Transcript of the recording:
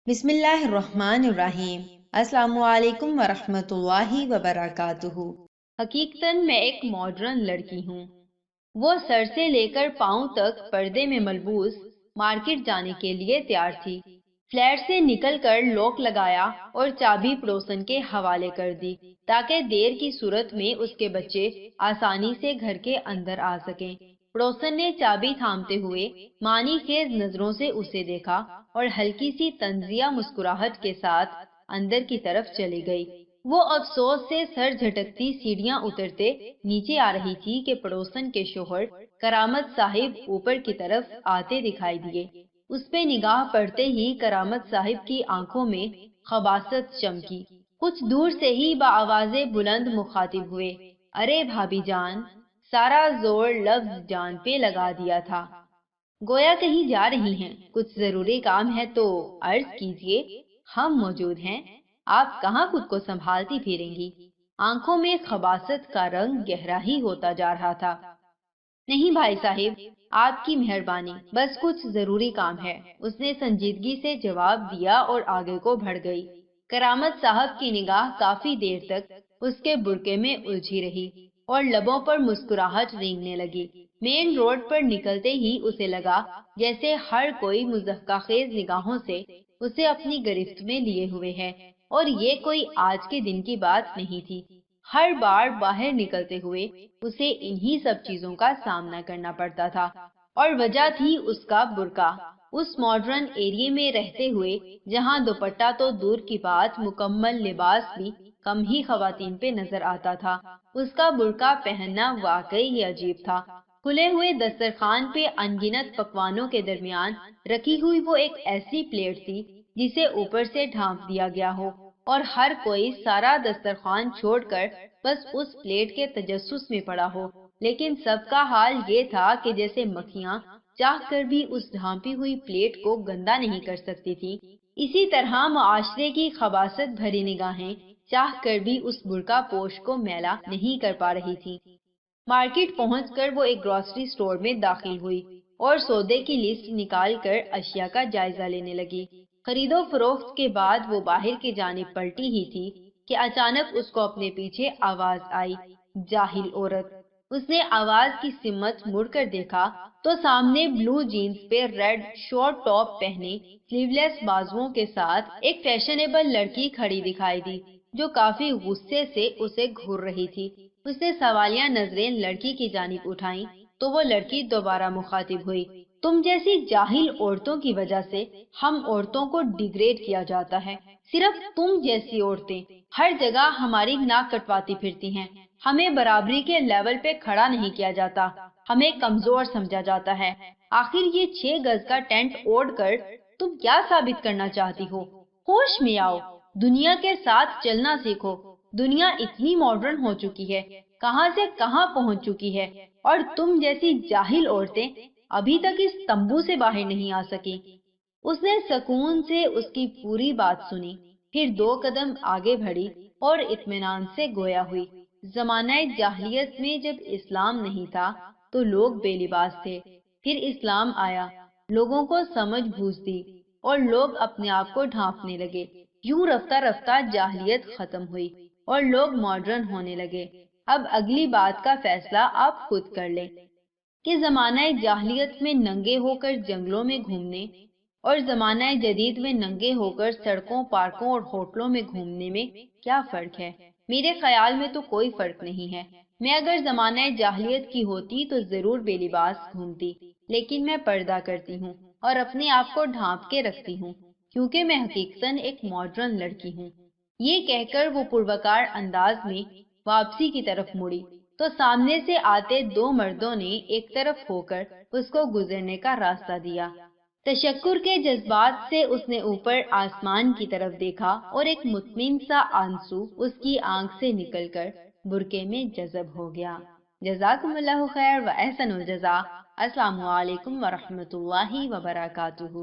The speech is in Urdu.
بسم اللہ الرحمن الرحیم۔ السلام علیکم ورحمۃ اللہ وبرکاتہ۔ حقیقتاً میں ایک ماڈرن لڑکی ہوں۔ وہ سر سے لے کر پاؤں تک پردے میں ملبوس مارکیٹ جانے کے لیے تیار تھی۔ فلیٹ سے نکل کر لوک لگایا اور چابی پڑوسن کے حوالے کر دی تاکہ دیر کی صورت میں اس کے بچے آسانی سے گھر کے اندر آ سکیں۔ پڑوسن نے چابی تھامتے ہوئے معنی خیز نظروں سے اسے دیکھا اور ہلکی سی طنزیہ مسکراہٹ کے ساتھ اندر کی طرف چلی گئی۔ وہ افسوس سے سر جھٹکتی سیڑھیاں اترتے نیچے آ رہی تھی کہ پڑوسن کے شوہر کرامت صاحب اوپر کی طرف آتے دکھائی دیے۔ اس پہ نگاہ پڑتے ہی کرامت صاحب کی آنکھوں میں خباثت چمکی۔ کچھ دور سے ہی بآواز بلند مخاطب ہوئے، ارے بھابی جان! سارا زور لفظ جان پہ لگا دیا تھا۔ گویا کہیں جا رہی ہیں، کچھ ضروری کام ہے تو عرض کیجئے، ہم موجود ہیں۔ آپ کہاں خود کو سنبھالتی پھریں گی؟ آنکھوں میں خباثت کا رنگ گہرا ہی ہوتا جا رہا تھا۔ نہیں بھائی صاحب، آپ کی مہربانی، بس کچھ ضروری کام ہے، اس نے سنجیدگی سے جواب دیا اور آگے کو بڑھ گئی۔ کرامت صاحب کی نگاہ کافی دیر تک اس کے برقعے میں الجھی رہی اور لبوں پر مسکراہٹ رینگنے لگی۔ مین روڈ پر نکلتے ہی اسے لگا جیسے ہر کوئی مضحکہ خیز نگاہوں سے اسے اپنی گرفت میں لیے ہوئے ہے، اور یہ کوئی آج کے دن کی بات نہیں تھی۔ ہر بار باہر نکلتے ہوئے اسے انہی سب چیزوں کا سامنا کرنا پڑتا تھا، اور وجہ تھی اس کا برقع۔ اس ماڈرن ایریے میں رہتے ہوئے جہاں دوپٹہ تو دور کی بات، مکمل لباس بھی کم ہی خواتین پہ نظر آتا تھا، اس کا برقع پہننا واقعی ہی عجیب تھا۔ کھلے ہوئے دسترخوان پہ انگنت پکوانوں کے درمیان رکھی ہوئی وہ ایک ایسی پلیٹ تھی جسے اوپر سے ڈھانپ دیا گیا ہو، اور ہر کوئی سارا دسترخوان چھوڑ کر بس اس پلیٹ کے تجسس میں پڑا ہو، لیکن سب کا حال یہ تھا کہ جیسے مکھیاں چاہ کر بھی اس ڈھانپی ہوئی پلیٹ کو گندا نہیں کر سکتی تھی، اسی طرح معاشرے کی خباثت بھری نگاہیں چاہ کر بھی اس برقع پوش کو میلا نہیں کر پا رہی تھی۔ مارکیٹ پہنچ کر وہ ایک گروسری سٹور میں داخل ہوئی اور سودے کی لسٹ نکال کر اشیاء کا جائزہ لینے لگی۔ خرید و فروخت کے بعد وہ باہر کی جانب پلٹی ہی تھی کہ اچانک اس کو اپنے پیچھے آواز آئی، جاہل عورت! اس نے آواز کی سمت مڑ کر دیکھا تو سامنے بلو جینز پہ ریڈ شارٹ ٹاپ پہنے سلیو لیس بازوؤں کے ساتھ ایک فیشنیبل لڑکی کھڑی دکھائی دی جو کافی غصے سے اسے گھور رہی تھی۔ اس نے سوالیہ نظریں لڑکی کی جانب اٹھائیں تو وہ لڑکی دوبارہ مخاطب ہوئی، تم جیسی جاہل عورتوں کی وجہ سے ہم عورتوں کو ڈیگریڈ کیا جاتا ہے۔ صرف تم جیسی عورتیں ہر جگہ ہماری ناک کٹواتی پھرتی ہیں، ہمیں برابری کے لیول پہ کھڑا نہیں کیا جاتا، ہمیں کمزور سمجھا جاتا ہے۔ آخر یہ 6 گز کا ٹینٹ اوڑھ کر تم کیا ثابت کرنا چاہتی ہو؟ ہوش میں آؤ، دنیا کے ساتھ چلنا سیکھو۔ دنیا اتنی ماڈرن ہو چکی ہے، کہاں سے کہاں پہنچ چکی ہے، اور تم جیسی جاہل عورتیں ابھی تک اس تمبو سے باہر نہیں آ سکی۔ اس نے سکون سے اس کی پوری بات سنی، پھر 2 قدم آگے بڑھی اور اطمینان سے گویا ہوئی۔ زمانہ جاہلیت میں جب اسلام نہیں تھا تو لوگ بے لباس تھے، پھر اسلام آیا، لوگوں کو سمجھ بوجھ دی اور لوگ اپنے آپ کو ڈھانپنے لگے۔ یوں رفتہ رفتہ جاہلیت ختم ہوئی اور لوگ ماڈرن ہونے لگے۔ اب اگلی بات کا فیصلہ آپ خود کر لیں کہ زمانہ جاہلیت میں ننگے ہو کر جنگلوں میں گھومنے اور زمانہ جدید میں ننگے ہو کر سڑکوں، پارکوں اور ہوٹلوں میں گھومنے میں کیا فرق ہے؟ میرے خیال میں تو کوئی فرق نہیں ہے۔ میں اگر زمانہ جاہلیت کی ہوتی تو ضرور بے لباس گھومتی، لیکن میں پردہ کرتی ہوں اور اپنے آپ کو ڈھانپ کے رکھتی ہوں، کیونکہ میں حقیقتاً ایک ماڈرن لڑکی ہوں۔ یہ کہہ کر وہ پروکار انداز میں واپسی کی طرف مڑی تو سامنے سے آتے 2 مردوں نے ایک طرف ہو کر اس کو گزرنے کا راستہ دیا۔ تشکر کے جذبات سے اس نے اوپر آسمان کی طرف دیکھا اور ایک مطمئن سا آنسو اس کی آنکھ سے نکل کر برقعے میں جذب ہو گیا۔ جزاکم اللہ خیر و احسن الجزا۔ السلام علیکم ورحمۃ اللہ وبرکاتہ۔